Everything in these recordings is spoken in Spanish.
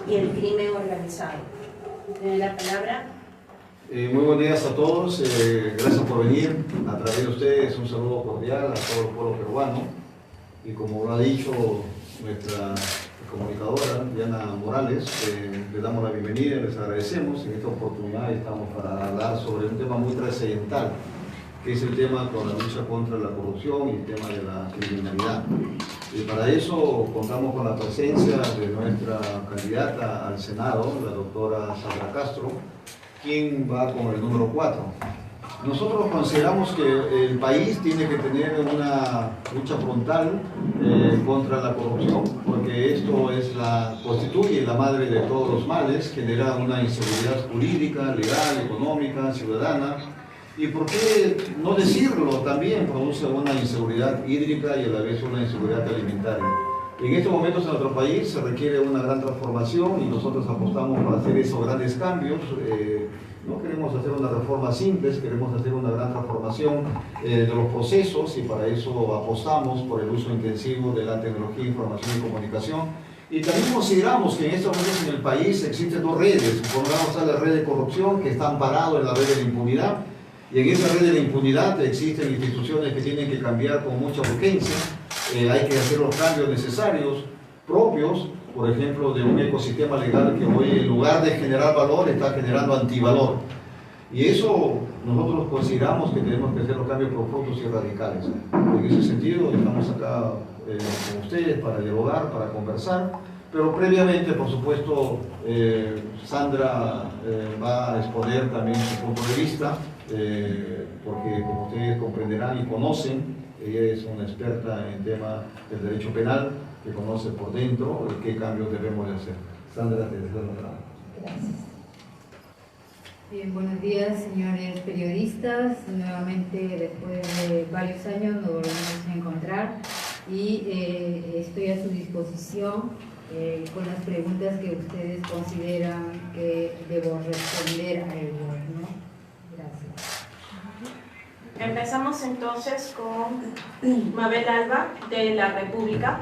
y el crimen organizado. Tiene la palabra. Muy buenos días a todos, gracias por venir. A través de ustedes un saludo cordial a todo el pueblo peruano, y como lo ha dicho nuestra comunicadora Diana Morales, les damos la bienvenida y les agradecemos. En esta oportunidad estamos para hablar sobre un tema muy trascendental, que es el tema con la lucha contra la corrupción y el tema de la criminalidad. Y para eso contamos con la presencia de nuestra candidata al Senado, la doctora Sandra Castro, quien va con el número 4. Nosotros consideramos que el país tiene que tener una lucha frontal contra la corrupción, porque esto constituye la madre de todos los males, genera una inseguridad jurídica, legal, económica, ciudadana, y por qué no decirlo, también produce una inseguridad hídrica y a la vez una inseguridad alimentaria. En estos momentos en nuestro país se requiere una gran transformación y nosotros apostamos para hacer esos grandes cambios. No queremos hacer una reforma simple, queremos hacer una gran transformación de los procesos, y para eso apostamos por el uso intensivo de la tecnología, información y comunicación. Y también consideramos que en estos momentos en el país existen dos redes. Por un lado está la red de corrupción, que está amparado en la red de la impunidad, y en esa red de la impunidad existen instituciones que tienen que cambiar con mucha urgencia. Hay que hacer los cambios necesarios, propios, por ejemplo, de un ecosistema legal que hoy, en lugar de generar valor, está generando antivalor. Y eso nosotros consideramos que tenemos que hacer los cambios profundos y radicales. En ese sentido, estamos acá con ustedes para dialogar, para conversar, pero previamente, por supuesto, Sandra va a exponer también su punto de vista, porque como ustedes comprenderán y conocen, ella es una experta en tema del derecho penal, que conoce por dentro qué cambios debemos de hacer. Sandra, te deseo la palabra. Gracias. Bien, buenos días, señores periodistas. Nuevamente, después de varios años, nos volvemos a encontrar y estoy a su disposición con las preguntas que ustedes consideran que debo responder a ellos, ¿no? Gracias. Empezamos entonces con Mabel Alba, de La República.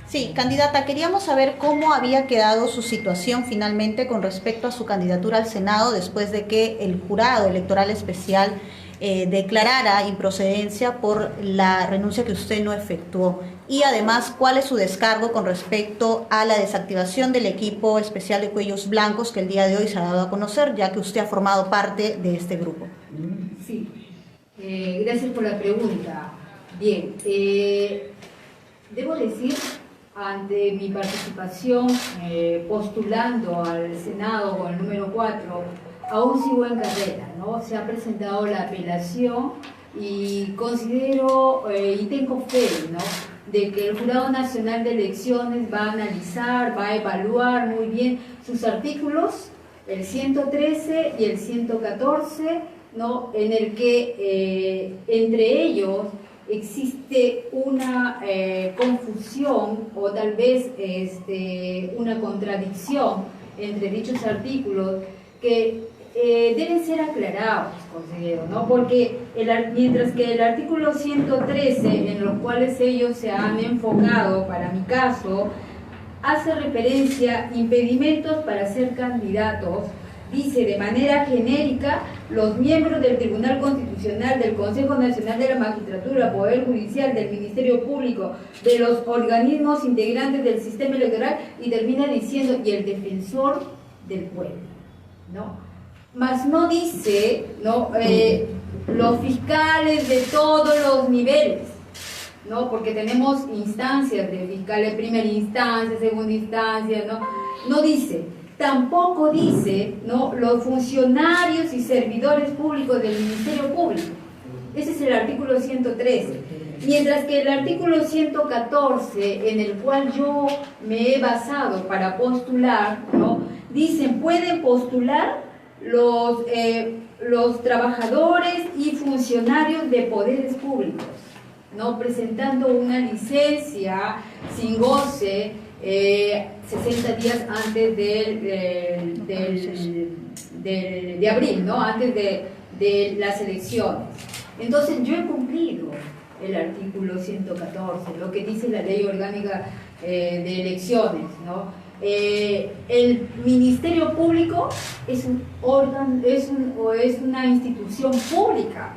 Sí, candidata, queríamos saber cómo había quedado su situación finalmente con respecto a su candidatura al Senado después de que el jurado electoral especial declarara improcedencia por la renuncia que usted no efectuó, y además cuál es su descargo con respecto a la desactivación del equipo especial de cuellos blancos que el día de hoy se ha dado a conocer, ya que usted ha formado parte de este grupo. Sí, gracias por la pregunta. Bien, debo decir, ante mi participación postulando al Senado con el número 4, aún sigo en carrera, ¿no? Se ha presentado la apelación y considero y tengo fe, ¿no?, de que el Jurado Nacional de Elecciones va a analizar, va a evaluar muy bien sus artículos, el 113 y el 114, ¿no?, en el que entre ellos existe una confusión o tal vez una contradicción entre dichos artículos que deben ser aclarados, considero, ¿no? Porque mientras que el artículo 113, en los cuales ellos se han enfocado, para mi caso, hace referencia a impedimentos para ser candidatos, dice de manera genérica: los miembros del Tribunal Constitucional, del Consejo Nacional de la Magistratura, Poder Judicial, del Ministerio Público, de los organismos integrantes del sistema electoral, y termina diciendo, y el defensor del pueblo, ¿no? Mas no dice, ¿no?, los fiscales de todos los niveles, ¿no?, porque tenemos instancias de fiscales, primera instancia, segunda instancia, ¿no? No dice. Tampoco dice, ¿no?, los funcionarios y servidores públicos del Ministerio Público. Ese es el artículo 113. Mientras que el artículo 114, en el cual yo me he basado para postular, ¿no?, dicen, pueden postular los trabajadores y funcionarios de poderes públicos, ¿no?, presentando una licencia sin goce 60 días antes de abril, ¿no?, antes de las elecciones. Entonces yo he cumplido el artículo 114, lo que dice la Ley Orgánica de Elecciones, ¿no? El Ministerio Público es un órgano, es una institución pública,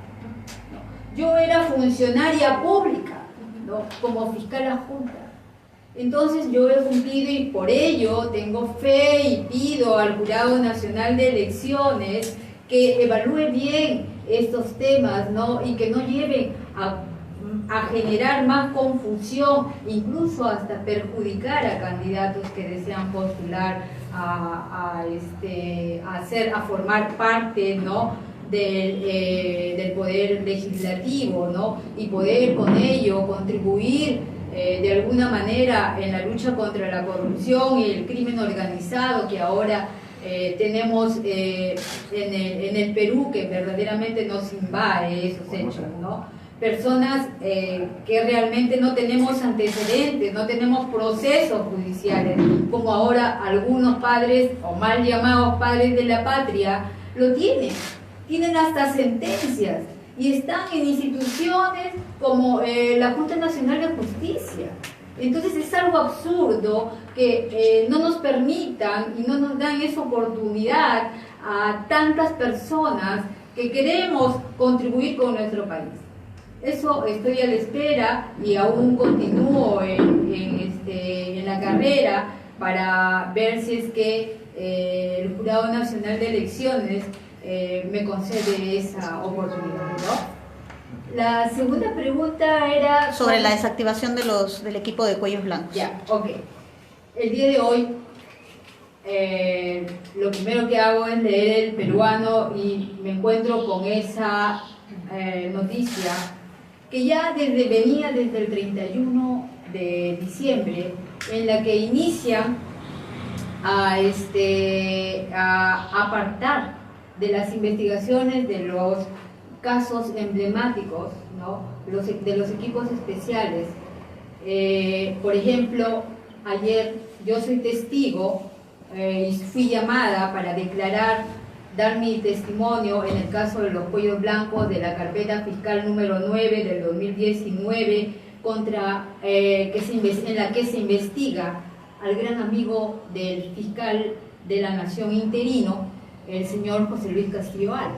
¿no? Yo era funcionaria pública, ¿no? Como fiscal adjunta. Entonces yo he cumplido y por ello tengo fe y pido al Jurado Nacional de Elecciones que evalúe bien estos temas, ¿no? Y que no lleven a generar más confusión, incluso hasta perjudicar a candidatos que desean postular a formar parte, ¿no? del poder legislativo, ¿no? Y poder con ello contribuir de alguna manera en la lucha contra la corrupción y el crimen organizado que ahora tenemos en el Perú, que verdaderamente nos invade esos hechos, ¿no? Personas que realmente no tenemos antecedentes, no tenemos procesos judiciales, como ahora algunos padres o mal llamados padres de la patria lo tienen hasta sentencias y están en instituciones como la Junta Nacional de Justicia. Entonces es algo absurdo que no nos permitan y no nos dan esa oportunidad a tantas personas que queremos contribuir con nuestro país. Eso estoy a la espera y aún continúo en la carrera para ver si es que el Jurado Nacional de Elecciones me concede esa oportunidad, ¿no? La segunda pregunta era sobre la desactivación del equipo de cuellos blancos. Ya, ok. El día de hoy lo primero que hago es leer El Peruano y me encuentro con esa noticia que ya venía desde el 31 de diciembre, en la que inician a apartar de las investigaciones de los casos emblemáticos, ¿no? de los equipos especiales. Por ejemplo, ayer yo soy testigo y fui llamada para dar mi testimonio en el caso de los cuellos blancos de la carpeta fiscal número 9 del 2019 en la que se investiga al gran amigo del fiscal de la Nación interino, el señor José Luis Castillo Val.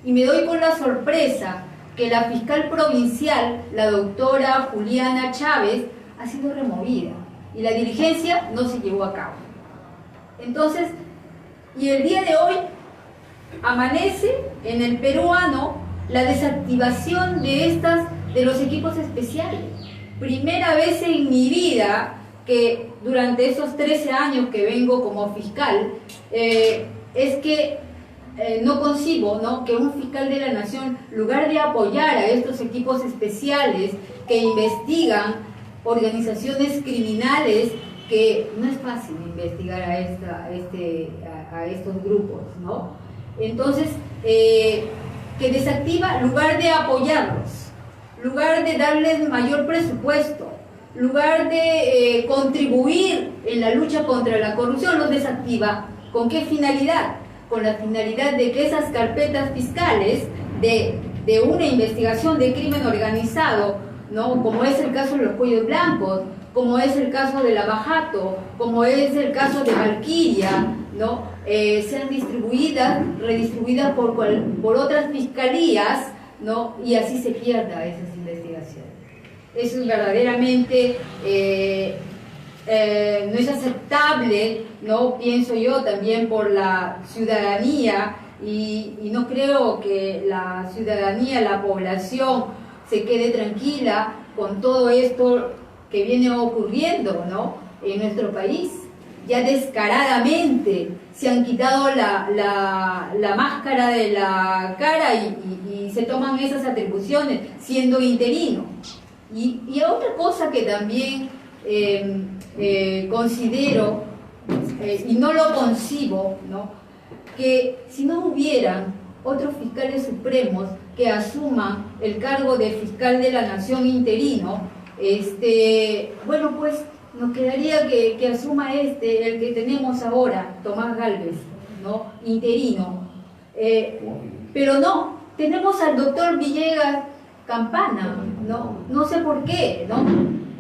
Y me doy con la sorpresa que la fiscal provincial, la doctora Juliana Chávez, ha sido removida y la diligencia no se llevó a cabo. Entonces, y el día de hoy amanece en El Peruano la desactivación de los equipos especiales. Primera vez en mi vida que durante esos 13 años que vengo como fiscal, es que no concibo, ¿no?, que un fiscal de la Nación, en lugar de apoyar a estos equipos especiales que investigan organizaciones criminales, que no es fácil investigar a estos grupos, ¿no? Entonces, que desactiva, en lugar de apoyarlos, en lugar de darles mayor presupuesto, en lugar de contribuir en la lucha contra la corrupción, los desactiva. ¿Con qué finalidad? Con la finalidad de que esas carpetas fiscales de una investigación de crimen organizado, ¿no?, como es el caso de los cuellos blancos, como es el caso de Lava Jato, como es el caso de Valquiria, ¿no?, sean redistribuidas por otras fiscalías, ¿no?, y así se pierda esas investigaciones. Eso es verdaderamente no es aceptable, ¿no?, pienso yo, también por la ciudadanía, y no creo que la ciudadanía, la población, se quede tranquila con todo esto que viene ocurriendo, ¿no?, en nuestro país. Ya descaradamente se han quitado la máscara de la cara y se toman esas atribuciones siendo interino. Y otra cosa que también considero y no lo concibo, ¿no?, que si no hubieran otros fiscales supremos que asuman el cargo de fiscal de la Nación interino, bueno, pues nos quedaría que asuma el que tenemos ahora, Tomás Gálvez, ¿no?, interino. Pero no, tenemos al doctor Villegas Campana, no sé por qué, ¿no?,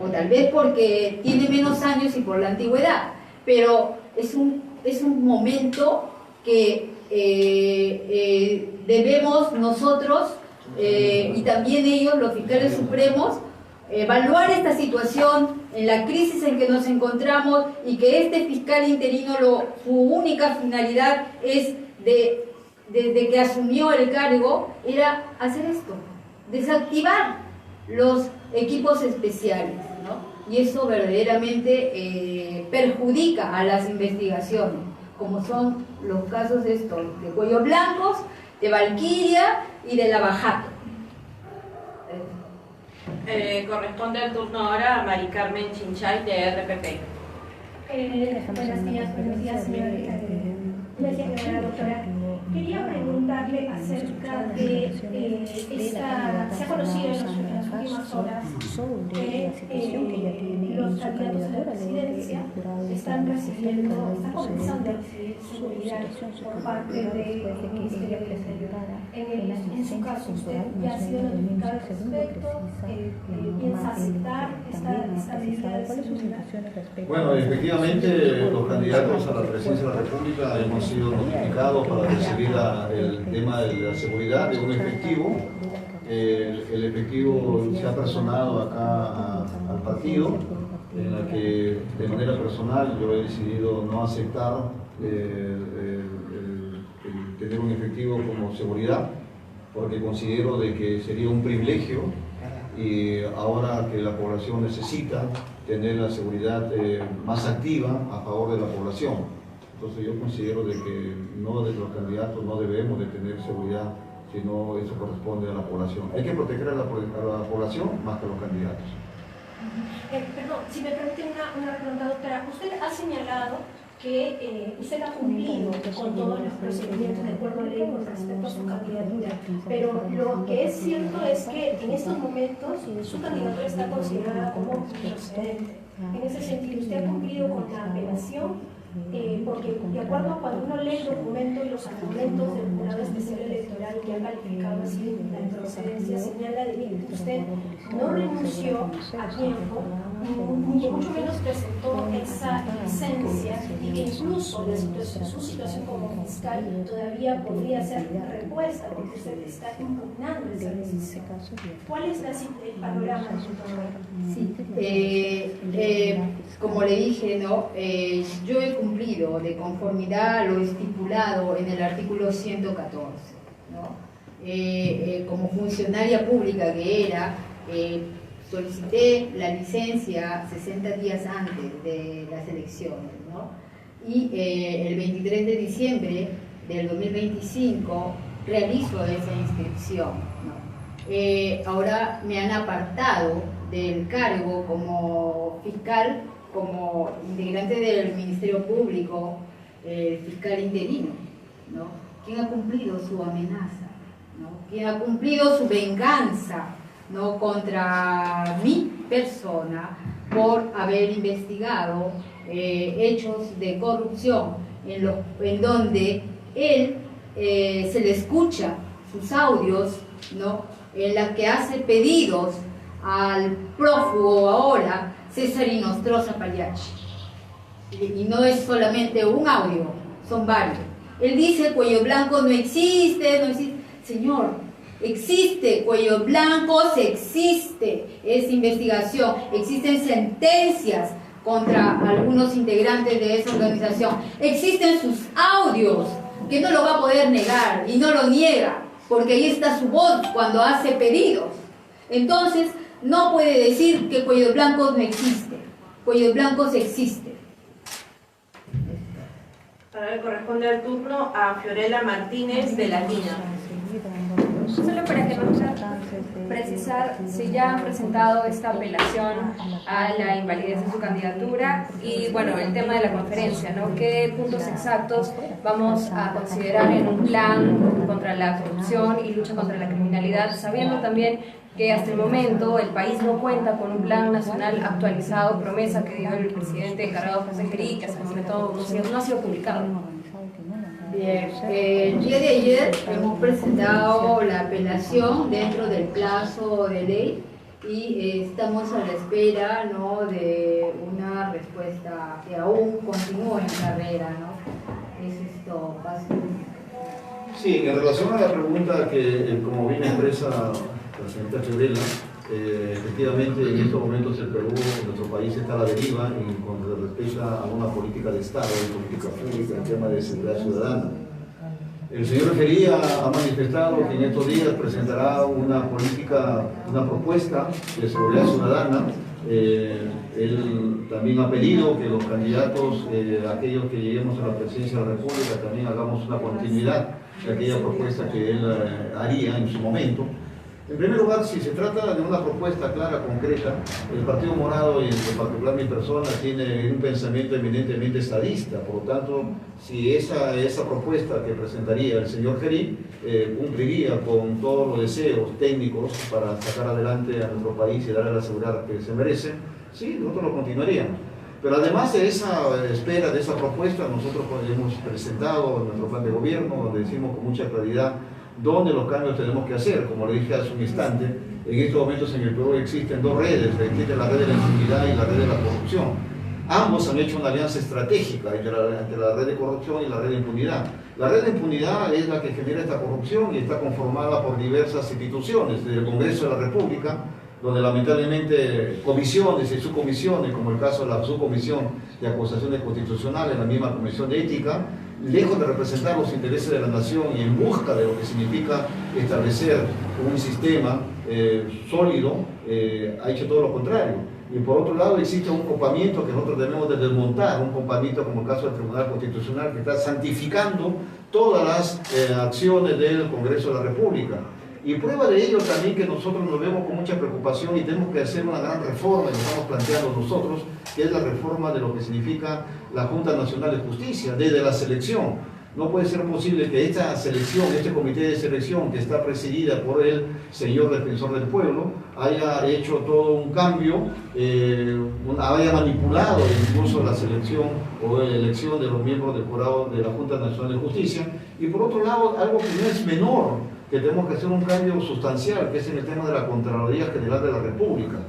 o tal vez porque tiene menos años y por la antigüedad, pero es un momento que debemos nosotros y también ellos, los fiscales supremos, evaluar esta situación en la crisis en que nos encontramos y que este fiscal interino su única finalidad es desde que asumió el cargo era hacer esto, desactivar los equipos especiales, ¿no? Y eso verdaderamente perjudica a las investigaciones, como son los casos estos de Cuello Blancos, de Valquiria y de Lavajato. Corresponde el turno ahora a Mari Carmen Chinchay de RPP. Buenos días, señora doctora. Quería preguntarle acerca de se ha conocido en las últimas horas que los candidatos a la presidencia están comenzando a recibir seguridad por parte del Ministerio del Interior. En su caso, ¿usted ya ha sido notificado al respecto? ¿Piensa aceptar esta medida de seguridad? Bueno, efectivamente los candidatos a la presidencia de la República hemos sido notificados para recibir el tema de la seguridad de un efectivo. El efectivo se ha personado acá al partido, en la que de manera personal yo he decidido no aceptar el tener un efectivo como seguridad, porque considero de que sería un privilegio y ahora que la población necesita tener la seguridad más activa a favor de la población. Entonces yo considero de que de los candidatos no debemos de tener seguridad, sino eso corresponde a la población. Hay que proteger a la población más que a los candidatos. Perdón, si me permite una pregunta, doctora. Usted ha señalado que usted ha cumplido con todos los procedimientos de acuerdo a ley con respecto a su candidatura, pero lo que es cierto es que en estos momentos su candidatura está considerada como procedente. En ese sentido, ¿usted ha cumplido con la apelación? Porque de acuerdo a cuando uno lee el documento y los argumentos del Jurado Especial Electoral que ha calificado así la improcedencia, señala de que usted no renunció a tiempo, ni mucho menos presentó esa licencia y que incluso su situación como fiscal todavía podría ser repuesta porque usted está impugnando esa decisión. ¿Cuál es el panorama de su trabajo? Sí, como le dije, ¿no? Yo he cumplido de conformidad a lo estipulado en el artículo 114, ¿no? Como funcionaria pública que era, solicité la licencia 60 días antes de las elecciones, ¿no? Y el 23 de diciembre del 2025 realizo esa inscripción, ¿no? Ahora me han apartado del cargo como fiscal, como integrante del Ministerio Público, fiscal interino, ¿no? ¿Quién ha cumplido su amenaza? ¿No? ¿Quién ha cumplido su venganza, ¿no? Contra mi persona por haber investigado hechos de corrupción en donde él se le escucha sus audios, ¿no? En las que hace pedidos al prófugo ahora César Inostroza Pagliacci. Y no es solamente un audio, son varios. Él dice Cuello Blanco no existe, no existe. Señor, existe, Cuello Blancos existe, es investigación, existen sentencias contra algunos integrantes de esa organización, existen sus audios, que no lo va a poder negar y no lo niega, porque ahí está su voz cuando hace pedidos. Entonces, no puede decir que Cuello Blancos no existe. Cuello Blancos existe. Ahora le corresponde el turno a Fiorella Martínez de La Lina. Solo para que nos precisar si ya han presentado esta apelación a la invalidez de su candidatura y bueno, el tema de la conferencia, ¿no? ¿Qué puntos exactos vamos a considerar en un plan contra la corrupción y lucha contra la criminalidad, sabiendo también que hasta el momento el país no cuenta con un plan nacional actualizado, promesa que dio el presidente encargado José Gerí, que hasta el momento no ha sido publicado? Bien, el día de ayer hemos presentado la apelación dentro del plazo de ley y estamos a la espera, ¿no?, de una respuesta que aún continúa en carrera, ¿no? Es esto básicamente. Sí, en relación a la pregunta que, como bien expresa la señorita Fiorella, efectivamente en estos momentos el Perú, nuestro país, está a la deriva en cuanto respecta a una política de Estado, política pública, en tema de seguridad ciudadana. El señor Refería ha manifestado que en estos días presentará una política, una propuesta de seguridad ciudadana. Él también ha pedido que los candidatos, aquellos que lleguemos a la presidencia de la República, también hagamos una continuidad de aquella propuesta que él haría en su momento. En primer lugar, si se trata de una propuesta clara, concreta, el Partido Morado y en particular mi persona tiene un pensamiento eminentemente estadista. Por lo tanto, si esa propuesta que presentaría el señor Gerí cumpliría con todos los deseos técnicos para sacar adelante a nuestro país y darle la seguridad que se merece, sí, nosotros lo continuaríamos. Pero además de esa espera, de esa propuesta, nosotros hemos presentado nuestro plan de gobierno, donde decimos con mucha claridad dónde los cambios tenemos que hacer. Como le dije hace un instante, en estos momentos en el Perú existen dos redes, existe la red de la impunidad y la red de la corrupción. Ambos han hecho una alianza estratégica entre la red de corrupción y la red de impunidad. La red de impunidad es la que genera esta corrupción y está conformada por diversas instituciones, desde el Congreso de la República, donde lamentablemente comisiones y subcomisiones, como el caso de la subcomisión de acusaciones constitucionales, la misma comisión de ética, lejos de representar los intereses de la nación y en busca de lo que significa establecer un sistema sólido, ha hecho todo lo contrario. Y por otro lado existe un compamiento que nosotros debemos de desmontar, un compamiento como el caso del Tribunal Constitucional, que está santificando todas las acciones del Congreso de la República. Y prueba de ello también que nosotros nos vemos con mucha preocupación y tenemos que hacer una gran reforma, y lo estamos planteando nosotros, que es la reforma de lo que significa la Junta Nacional de Justicia, desde la selección. No puede ser posible que esta selección, este comité de selección que está presidida por el señor defensor del pueblo, haya hecho todo un cambio, haya manipulado incluso la selección o la elección de los miembros del jurado de la Junta Nacional de Justicia. Y por otro lado, algo que no es menor, que tenemos que hacer un cambio sustancial, que es en el tema de la Contraloría General de la República.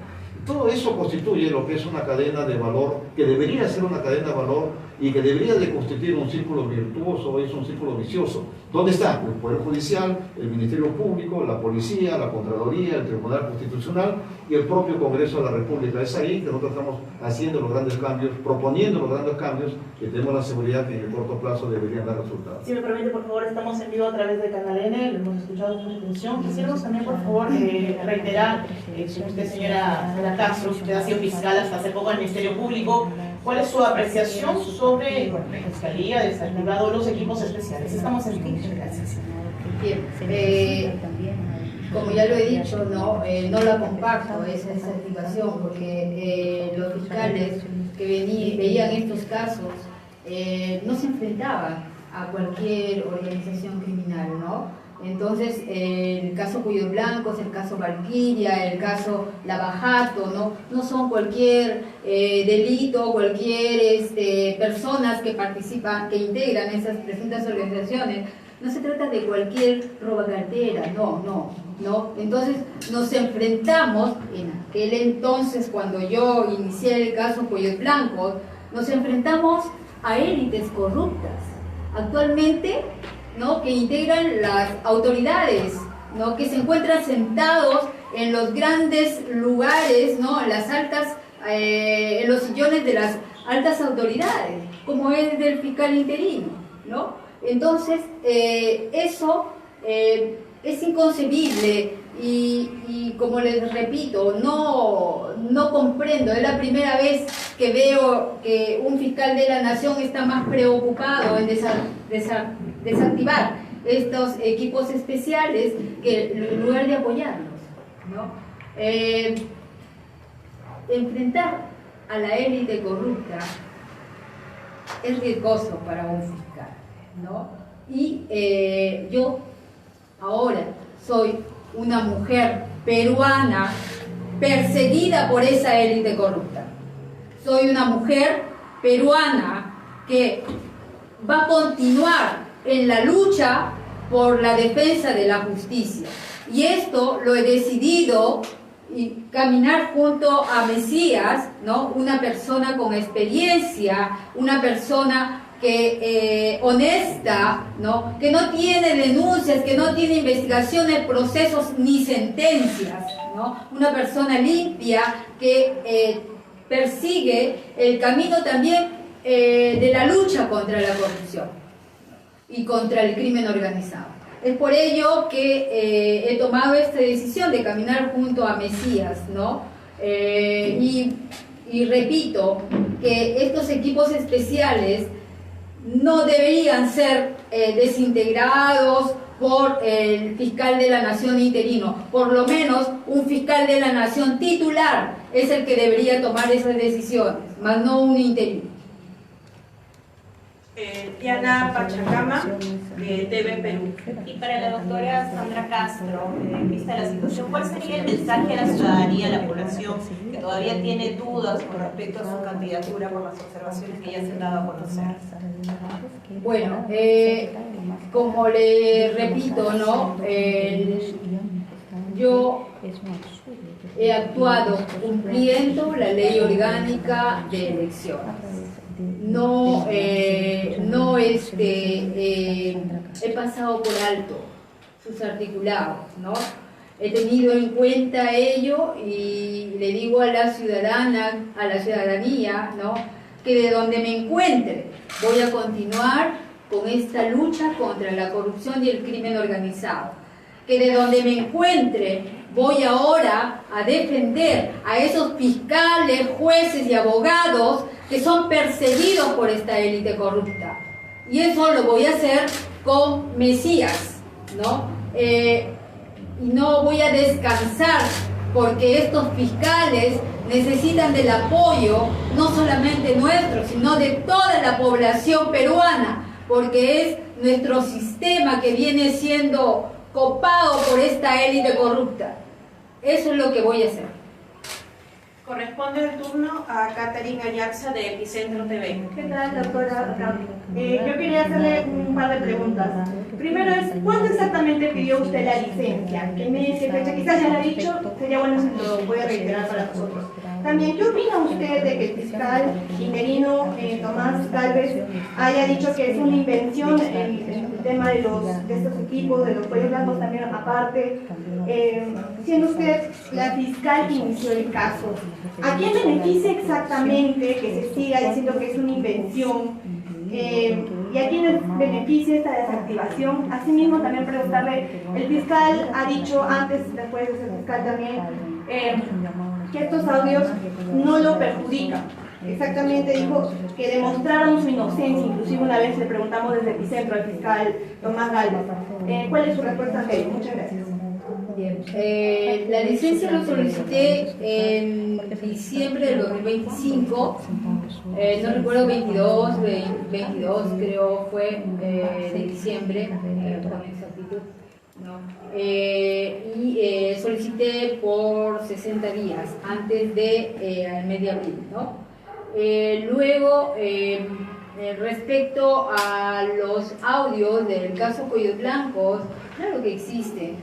Todo eso constituye lo que es una cadena de valor, que debería ser una cadena de valor y que debería de constituir un círculo virtuoso o es un círculo vicioso. ¿Dónde está? El Poder Judicial, el Ministerio Público, la Policía, la Contraloría, el Tribunal Constitucional y el propio Congreso de la República. Es ahí que nosotros estamos haciendo los grandes cambios, proponiendo los grandes cambios, que tenemos la seguridad que en el corto plazo deberían dar resultados. Si me permite, por favor, estamos en vivo a través de Canal N, lo hemos escuchado con atención. Quisiéramos también, por favor, reiterar que usted, señora Castro, usted ha sido fiscal hasta hace poco en el Ministerio Público. ¿Cuál es su apreciación sobre la Fiscalía, desactivado los equipos especiales? Estamos en vivo. Gracias. Bien, como ya lo he dicho, no la comparto esa desactivación, porque los fiscales que veían estos casos no se enfrentaban a cualquier organización criminal, ¿no? Entonces, el caso Cuello Blancos, el caso Valquiria, el caso Lavajato, no son cualquier delito, cualquier personas que participan, que integran esas presuntas organizaciones. No se trata de cualquier robacartera, no. Entonces, nos enfrentamos, en aquel entonces, cuando yo inicié el caso Cuello Blancos, nos enfrentamos a élites corruptas. Actualmente, que integran las autoridades, que se encuentran sentados en los grandes lugares, en los sillones de las altas autoridades, como es del fiscal interino, Entonces, eso es inconcebible y como les repito, no comprendo. Es la primera vez que veo que un fiscal de la nación está más preocupado en desactivar estos equipos especiales que en lugar de apoyarlos, enfrentar a la élite corrupta es riesgoso para un fiscal, y yo ahora soy una mujer peruana perseguida por esa élite corrupta. Soy una mujer peruana que va a continuar en la lucha por la defensa de la justicia. Y esto lo he decidido y caminar junto a Mesías, ¿no? Una persona con experiencia, una persona que honesta, ¿no? Que no tiene denuncias, que no tiene investigaciones, procesos ni sentencias, ¿no? Una persona limpia que persigue el camino también de la lucha contra la corrupción y contra el crimen organizado. Es por ello que he tomado esta decisión de caminar junto a Mesías, ¿no? Y repito que estos equipos especiales no deberían ser desintegrados por el fiscal de la Nación interino. Por lo menos un fiscal de la Nación titular es el que debería tomar esas decisiones, más no un interino. Diana Pachacama, de TV Perú. Y para la doctora Sandra Castro, en vista de la situación, ¿cuál sería el mensaje a la ciudadanía, a la población que todavía tiene dudas con respecto a su candidatura por las observaciones que ya se han dado a conocer? Bueno, como le repito, ¿no? Yo he actuado cumpliendo la ley orgánica de elecciones. No he pasado por alto sus articulados, ¿no? He tenido en cuenta ello y le digo a la ciudadanía, ¿no? Que de donde me encuentre voy a continuar con esta lucha contra la corrupción y el crimen organizado. Que de donde me encuentre voy ahora a defender a esos fiscales, jueces y abogados que son perseguidos por esta élite corrupta. Y eso lo voy a hacer con Mesías, ¿no? Y no voy a descansar porque estos fiscales necesitan del apoyo, no solamente nuestro, sino de toda la población peruana, porque es nuestro sistema que viene siendo copado por esta élite corrupta. Eso es lo que voy a hacer. Corresponde el turno a Catherine Ayarza, de Epicentro TV. ¿Qué tal, doctora? Yo quería hacerle un par de preguntas. Primero es, ¿cuándo exactamente pidió usted la licencia? ¿Qué mes, qué fecha? Quizás ya lo ha dicho, sería bueno si lo puede reiterar para nosotros. También, ¿qué opina usted de que el fiscal interino Tomás Gálvez haya dicho que es una invención el tema de estos equipos, de los cuellos blancos también aparte? Siendo usted la fiscal que inició el caso, ¿a quién beneficia exactamente que se siga diciendo que es una invención? ¿Y a quién beneficia esta desactivación? Asimismo, también preguntarle, el fiscal ha dicho antes, después de ser fiscal también, que estos audios no lo perjudican. Exactamente dijo que demostraron su inocencia, inclusive una vez le preguntamos desde Epicentro al fiscal Tomás Gálvez. ¿Cuál es su respuesta ante ello? Muchas gracias. Bien, la licencia lo solicité en diciembre del 2025, no recuerdo 22 creo fue de diciembre, con exactitud, ¿no? Y solicité por 60 días antes de mes de abril, ¿no? Luego, respecto a los audios del caso Cuellos Blancos, claro que existen,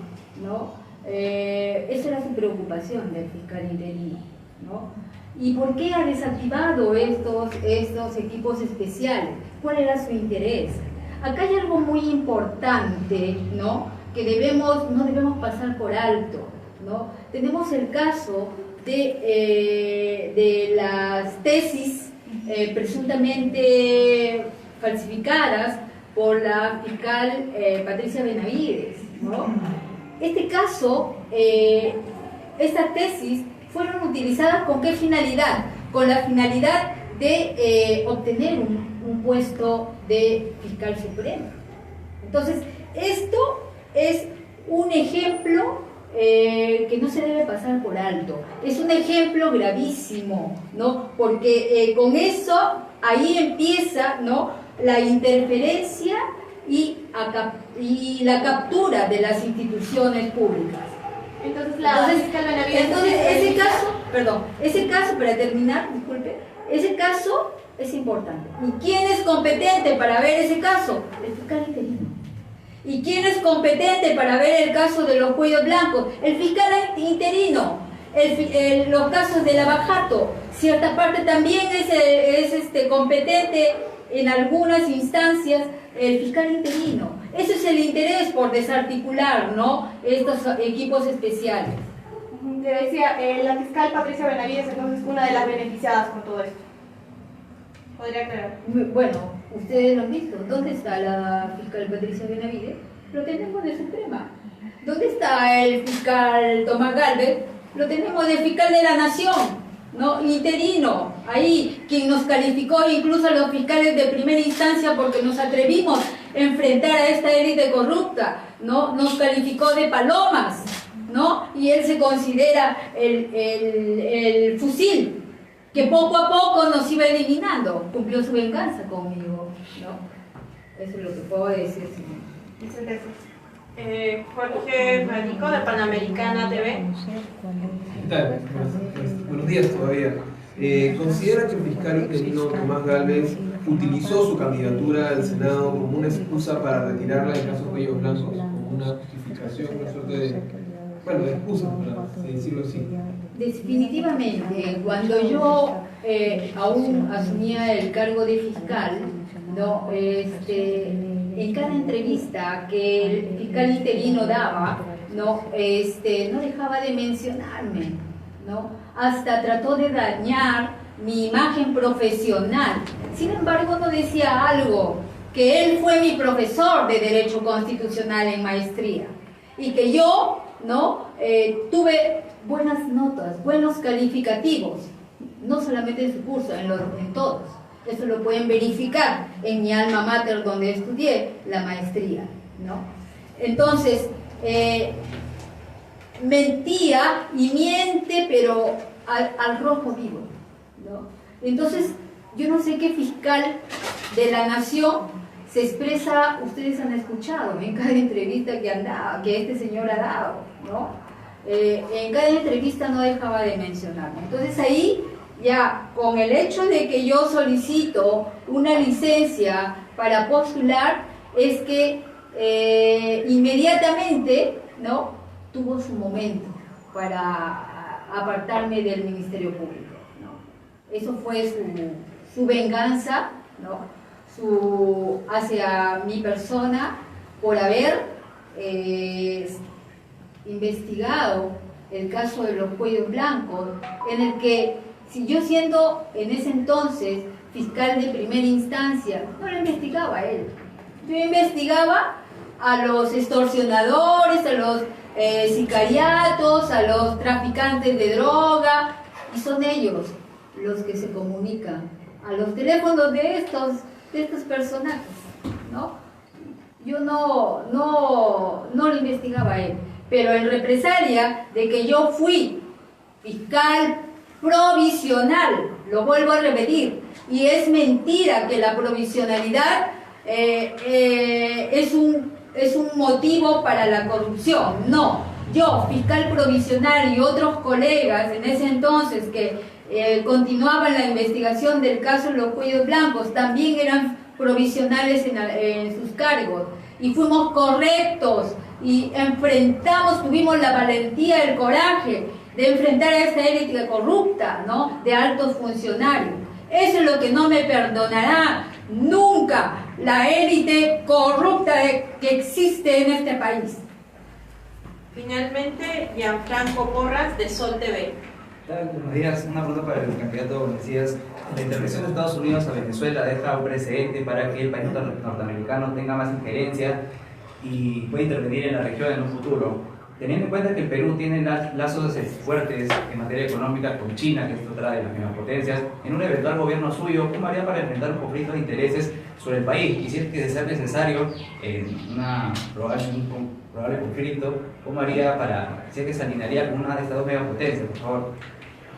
¿no? Esa era su preocupación del fiscal interino, ¿no? ¿Y por qué ha desactivado estos equipos especiales? ¿Cuál era su interés? Acá hay algo muy importante, ¿no? Que no debemos pasar por alto, ¿no? Tenemos el caso de las tesis presuntamente falsificadas por la fiscal Patricia Benavides, ¿no? Este caso, estas tesis fueron utilizadas ¿con qué finalidad? Con la finalidad de obtener un puesto de fiscal supremo. Entonces, esto es un ejemplo que no se debe pasar por alto. Es un ejemplo gravísimo, ¿no? Porque con eso ahí empieza, ¿no?, la interferencia y la captura de las instituciones públicas. Entonces, ese caso, para terminar, disculpe, ese caso es importante. ¿Y quién es competente para ver ese caso? El fiscal interino. ¿Y quién es competente para ver el caso de los cuellos blancos? El fiscal interino. Los casos de lavajato, cierta parte también es competente en algunas instancias el fiscal interino. Ese es el interés por desarticular, ¿no?, estos equipos especiales. Te decía, la fiscal Patricia Benavides, entonces, una de las beneficiadas con todo esto. ¿Podría aclarar? Bueno, ustedes lo han visto. ¿Dónde está la fiscal Patricia Benavides? Lo tenemos de Suprema. ¿Dónde está el fiscal Tomás Galvez? Lo tenemos de fiscal de la Nación, ¿no?, interino, ahí, quien nos calificó incluso a los fiscales de primera instancia porque nos atrevimos a enfrentar a esta élite corrupta, ¿no? Nos calificó de palomas, ¿no? Y él se considera el fusil que poco a poco nos iba eliminando. Cumplió su venganza conmigo, ¿no? Eso es lo que puedo decir, señor. Jorge Marico, de Panamericana TV. ¿Qué tal? Buenos días todavía. ¿Considera que el fiscal interino Tomás Galvez utilizó su candidatura al Senado como una excusa para retirarla del caso Cuellos Blancos? Como una justificación, una suerte de, bueno, de excusa, para decirlo así. Definitivamente, cuando yo aún asumía el cargo de fiscal, ¿no?, en cada entrevista que el fiscal interino daba, no dejaba de mencionarme, ¿no? Hasta trató de dañar mi imagen profesional. Sin embargo, no decía algo, que él fue mi profesor de Derecho Constitucional en maestría y que yo, ¿no?, tuve buenas notas, buenos calificativos, no solamente en su curso, en todos. Eso lo pueden verificar en mi alma mater donde estudié la maestría, ¿no? Entonces, mentía y miente, pero al rojo vivo, ¿no? Entonces, yo no sé qué fiscal de la Nación se expresa, ustedes han escuchado en cada entrevista que este señor ha dado, ¿no? En cada entrevista no dejaba de mencionarme. Entonces ahí, ya con el hecho de que yo solicito una licencia para postular, es que inmediatamente, ¿no?, tuvo su momento para apartarme del Ministerio Público, ¿no? Eso fue su venganza, ¿no?, hacia mi persona por haber investigado el caso de los Cuellos Blancos, en el que, si yo siendo en ese entonces fiscal de primera instancia, no lo investigaba a él. Yo investigaba a los extorsionadores, a los sicariatos, a los traficantes de droga, y son ellos los que se comunican a los teléfonos de estos personajes, ¿no? Yo no lo investigaba a él, pero en represalia de que yo fui fiscal provisional, lo vuelvo a repetir, y es mentira que la provisionalidad es un motivo para la corrupción. No, yo, fiscal provisional, y otros colegas en ese entonces que continuaban la investigación del caso de los Cuellos Blancos, también eran provisionales en sus cargos, y fuimos correctos y tuvimos la valentía, el coraje de enfrentar a esta élite corrupta, ¿no?, de altos funcionarios. Eso es lo que no me perdonará nunca la élite corrupta que existe en este país. Finalmente, Gianfranco Porras, de Sol TV. Buenos días. Una pregunta para el candidato Mesías. La intervención de Estados Unidos a Venezuela deja un precedente para que el país norteamericano tenga más injerencia y pueda intervenir en la región en un futuro. Teniendo en cuenta que el Perú tiene lazos fuertes en materia económica con China, que es otra de las mismas potencias, en un eventual gobierno suyo, ¿cómo haría para enfrentar un conflicto de intereses sobre el país? Y si es que de ser necesario, en un probable conflicto, ¿cómo haría si es que se alinearía con una de estas dos megapotencias, por favor?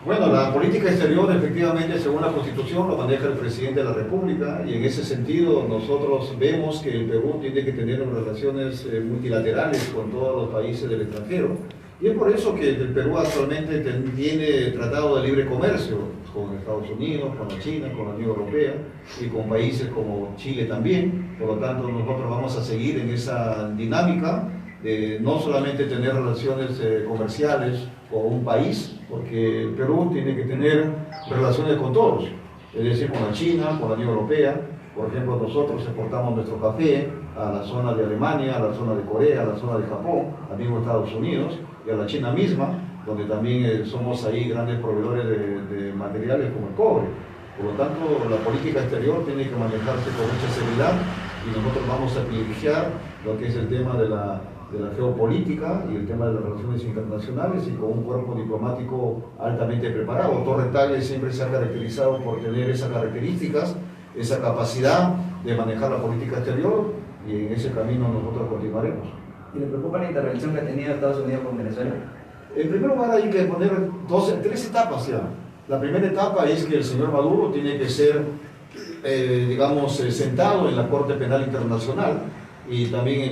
Bueno, la política exterior, efectivamente, según la Constitución, lo maneja el presidente de la República, y en ese sentido nosotros vemos que el Perú tiene que tener relaciones multilaterales con todos los países del extranjero. Y es por eso que el Perú actualmente tiene tratado de libre comercio con Estados Unidos, con la China, con la Unión Europea y con países como Chile también. Por lo tanto, nosotros vamos a seguir en esa dinámica de no solamente tener relaciones comerciales con un país, porque el Perú tiene que tener relaciones con todos, es decir, con la China, con la Unión Europea. Por ejemplo, nosotros exportamos nuestro café a la zona de Alemania, a la zona de Corea, a la zona de Japón, al mismo Estados Unidos y a la China misma, donde también somos ahí grandes proveedores de materiales como el cobre. Por lo tanto, la política exterior tiene que manejarse con mucha seriedad y nosotros vamos a privilegiar lo que es el tema de la geopolítica y el tema de las relaciones internacionales y con un cuerpo diplomático altamente preparado. Torre Tagle siempre se ha caracterizado por tener esas características, esa capacidad de manejar la política exterior, y en ese camino nosotros continuaremos. ¿Y le preocupa la intervención que ha tenido Estados Unidos con Venezuela? En primer lugar hay que poner tres etapas ya. La primera etapa es que el señor Maduro tiene que ser, digamos, sentado en la Corte Penal Internacional y también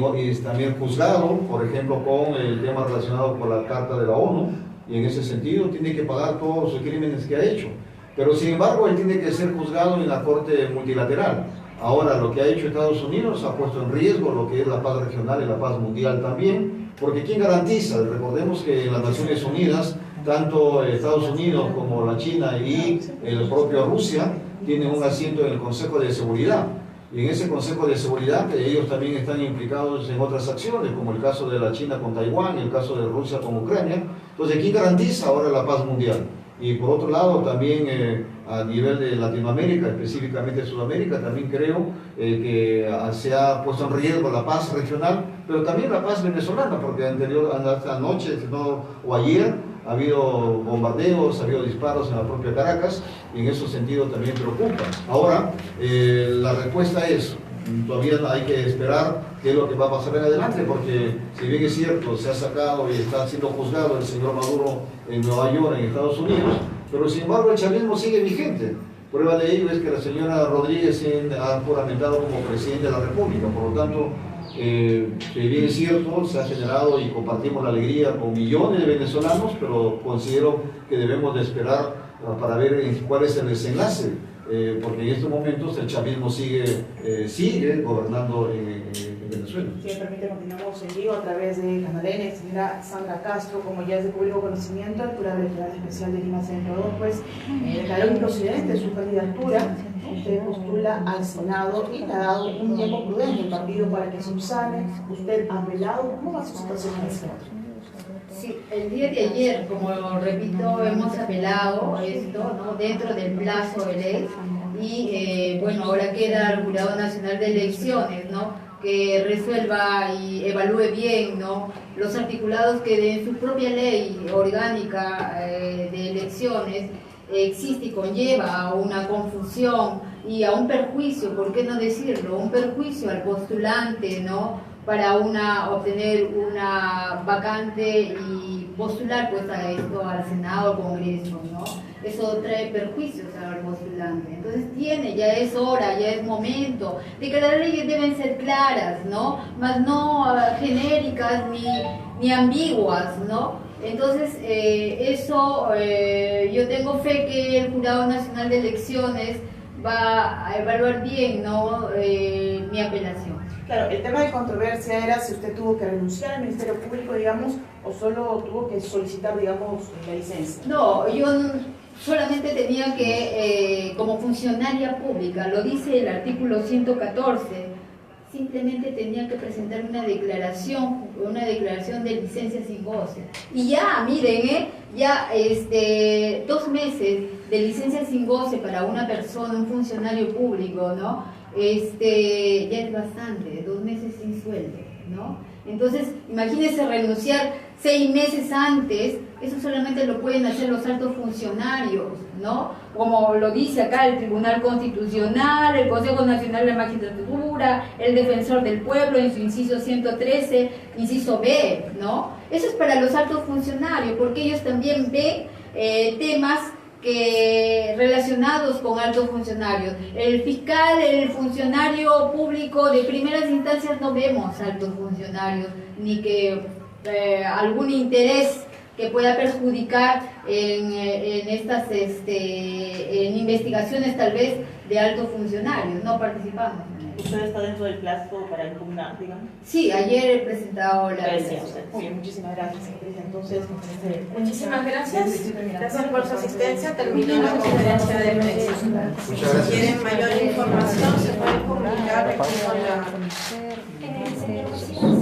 juzgado, por ejemplo, con el tema relacionado con la Carta de la ONU, y en ese sentido tiene que pagar todos los crímenes que ha hecho. Pero sin embargo, él tiene que ser juzgado en la Corte Multilateral. Ahora, lo que ha hecho Estados Unidos ha puesto en riesgo lo que es la paz regional y la paz mundial también, porque ¿quién garantiza? Recordemos que en las Naciones Unidas, tanto Estados Unidos como la China y el propio Rusia tienen un asiento en el Consejo de Seguridad. Y en ese Consejo de Seguridad ellos también están implicados en otras acciones, como el caso de la China con Taiwán y el caso de Rusia con Ucrania. Entonces, ¿quién garantiza ahora la paz mundial? Y por otro lado, también a nivel de Latinoamérica, específicamente Sudamérica, también creo que se ha puesto en riesgo la paz regional, pero también la paz venezolana, porque anoche o ayer ha habido bombardeos, ha habido disparos en la propia Caracas, y en ese sentido también preocupa. Ahora, la respuesta es, todavía hay que esperar qué es lo que va a pasar en adelante, porque si bien es cierto, se ha sacado y está siendo juzgado el señor Maduro en Nueva York, en Estados Unidos, pero sin embargo el chavismo sigue vigente. Prueba de ello es que la señora Rodríguez ha juramentado como presidente de la República. Por lo tanto, si bien es cierto, se ha generado y compartimos la alegría con millones de venezolanos, pero considero que debemos de esperar para ver cuál es el desenlace, porque en estos momentos el chavismo sigue gobernando en Venezuela. Si me permite, continuamos en vivo a través de Canal N. Señora Sandra Castro, como ya es de público conocimiento, el jurado electoral especial de Lima Centro 2, pues declaró improcedente su candidatura. Usted postula al Senado y le ha dado un tiempo prudente al partido para que subsane. Usted ha apelado. ¿Cómo va su situación en el Senado? Sí, el día de ayer, como repito, hemos apelado esto, ¿no?, dentro del plazo de ley, y bueno, ahora queda el Jurado Nacional de Elecciones, ¿no?, que resuelva y evalúe bien, ¿no?, los articulados que de su propia ley orgánica de elecciones existe y conlleva a una confusión y a un perjuicio, ¿por qué no decirlo?, un perjuicio al postulante, ¿no?, para obtener una vacante y postular pues a esto al Senado, al Congreso, ¿no? Eso trae perjuicios al postulante. Entonces ya es hora, ya es momento de que las leyes deben ser claras, ¿no?, más no genéricas ni ambiguas, ¿no? Entonces yo tengo fe que el Jurado Nacional de Elecciones va a evaluar bien, ¿no?, mi apelación. Claro, el tema de controversia era si usted tuvo que renunciar al Ministerio Público, digamos, o solo tuvo que solicitar, digamos, la licencia. No, yo solamente tenía que, como funcionaria pública, lo dice el artículo 114, simplemente tenía que presentar una declaración de licencia sin goce. Y ya, miren, ya 2 meses de licencia sin goce para una persona, un funcionario público, ¿no?, ya es bastante, 2 meses sin sueldo, ¿no? Entonces, imagínense renunciar 6 meses antes, eso solamente lo pueden hacer los altos funcionarios, ¿no? Como lo dice acá el Tribunal Constitucional, el Consejo Nacional de la Magistratura, el Defensor del Pueblo en su inciso 113, inciso B, ¿no? Eso es para los altos funcionarios, porque ellos también ven temas relacionados con altos funcionarios. El fiscal, el funcionario público de primeras instancias no vemos altos funcionarios, ni que algún interés que pueda perjudicar en estas en investigaciones tal vez de altos funcionarios, no participamos en ello. ¿Usted está dentro del plazo para impugnar, digamos? Sí, ayer he presentado la Decía usted. Muy bien, muchísimas gracias, señorita. Entonces, Muchísimas gracias. Gracias por su asistencia. Terminó la conferencia de prensa. Muchas gracias. Si quieren mayor información, se pueden comunicar con la... Señor Macías.